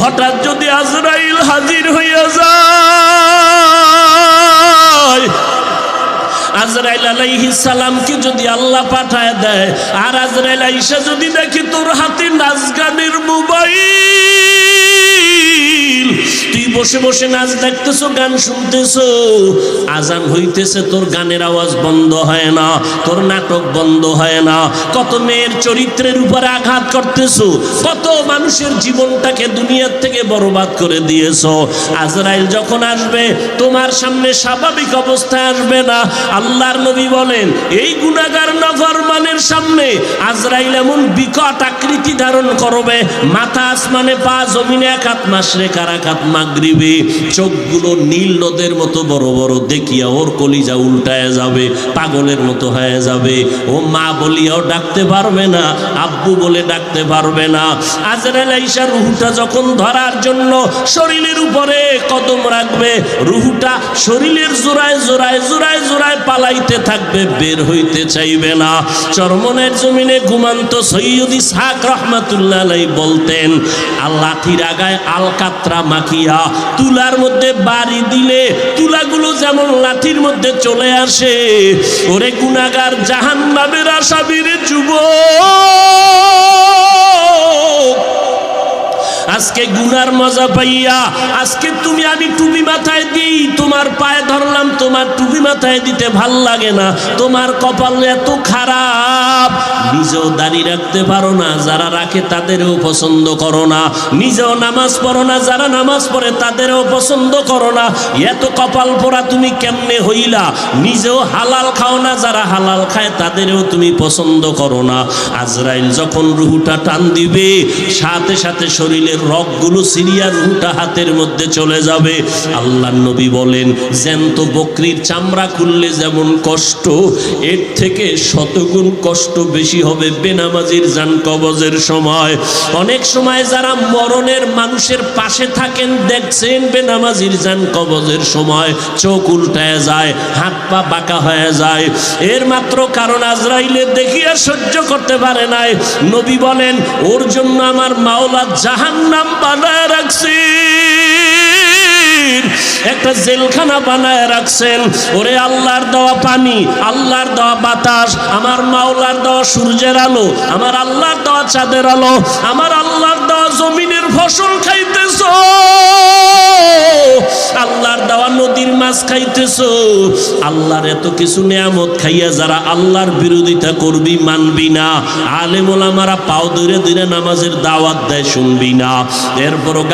হঠাৎ যদি আজরাইল হাজির হইয়া যায়, আজরাইল আলাইহিস সালামকে যদি আল্লাহ পাঠায় দেয়, আর আজরাইল আইসা যদি দেখি তোর হাতে নাচ গানের মোবাইল, তুই বসে বসে নাচ দেখতেছো, গান শুনতেছো, আজান হইতেছে, তোর গানের আওয়াজ বন্ধ হয় না, তোর নাটক বন্ধ হয় না, কত মেয়ের চরিত্রের উপরে আঘাত করতেছো, কত মানুষের জীবনটাকে দুনিয়ার থেকে বরবাদ করে দিয়েছো। আজরাইল যখন আসবে তোমার সামনে স্বাভাবিক অবস্থায় আসবে না। আল্লাহর নবী বলেন, এই গুনাহগার নাফরমানের সামনে আজরাইল এমন বিকট আকৃতি ধারণ করবে, মাথা আসমানে, পা জমিনে, এক হাত মাশরিক আর এক হাত মাগরিবে, চোখগুলো নীল নদের মতো বড় বড়, দেখিয়া ওর কলিজা উল্টায় যাবে, পাগলের মতো হয়ে যাবে। ও মা বলিয়াও ডাকতে পারবে না, আব্বু বলে ডাকতে পারবে না। আজরাইল আইসা রুহটা যখন ধরার জন্য শরীরের উপরে কদম রাখবে, রুহটা শরীরের জোড়ায় জোড়ায় জোড়ায় জোড়ায় পালাইতে থাকবে, বের হইতে চাইবে না। চরমনের জমিনে ঘুমান্ত সৈয়দ ইসহাক রহমাতুল্লাহ আলাইহি বলতেন, লাঠির আগায় আলকাতরা মাখিয়া তুলার মধ্যে বাড়ি দিলে তুলাগুলো যেমন লাঠির মধ্যে চলে আসে, ওরে গুনাহগার জাহান্নামের আসামির যুবক, আজকে গুনার মজা পাইয়া, আজকে তুমি আমি টুপি মাথায় দিই, তোমার পায়ে ধরলাম, তোমার টুপি মাথায় দিতে ভাল লাগে না, তোমার কপাল এত খারাপ, নিজেও দাড়ি রাখতে পারো না, যারা রাখে তাদেরও পছন্দ করো না, নিজেও নামাজ পড়ো না, যারা নামাজ পড়ে তাদেরও পছন্দ করো না, এত কপাল পোড়া তুমি কেমনে হইলা, নিজেও হালাল খাও না, যারা হালাল খায় তাদেরও তুমি পছন্দ করো না। আজরাইল যখন রুহটা টান দিবে, সাথে সাথে শরীরের রগগুলো সিরিয়া রুহটা হাতের মধ্যে চলে যাবে। আল্লাহর নবী বলেন, জ্যান্ত বকরির চামড়া খুললে যেমন কষ্ট, এর থেকে শতগুণ কষ্ট বেশি হবে বেনামাজির জান কবজের সময়। অনেক সময় যারা মরণের মানুষের পাশে থাকেন, দেখছেন বেনামাজির জান কবজের সময় চোখ উল্টায় যায়, হাত পা বাঁকা হয়ে যায়, এর মাত্র কারণ আজরাইলের দেখিয়া সহ্য করতে পারে নাই। নবী বলেন, ওর জন্য আমার মাওলা জাহান্নাম বানায় রাখছি, একটা জেলখানা বানায় রাখছেন। ওরে আল্লাহর দেওয়া পানি, আল্লাহর দেওয়া বাতাস, আমার মাওলার দেওয়া সূর্যের আলো, আমার আল্লাহর দেওয়া চাঁদের আলো, আমার আল্লাহর দেওয়া জমিনের ফসল খাইতেছ, আল্লাহর দেওয়া নদীর মাছ খাইতেছ, আল্লাহর এত কিছু নিয়ামত খাইয়া যারা আল্লাহর বিরোধিতা করবি, মানবি না, আলেম ওলামারা পাও ধরে ধরে নামাজের দাওয়াত দেয়, শুনবি না, এরপরও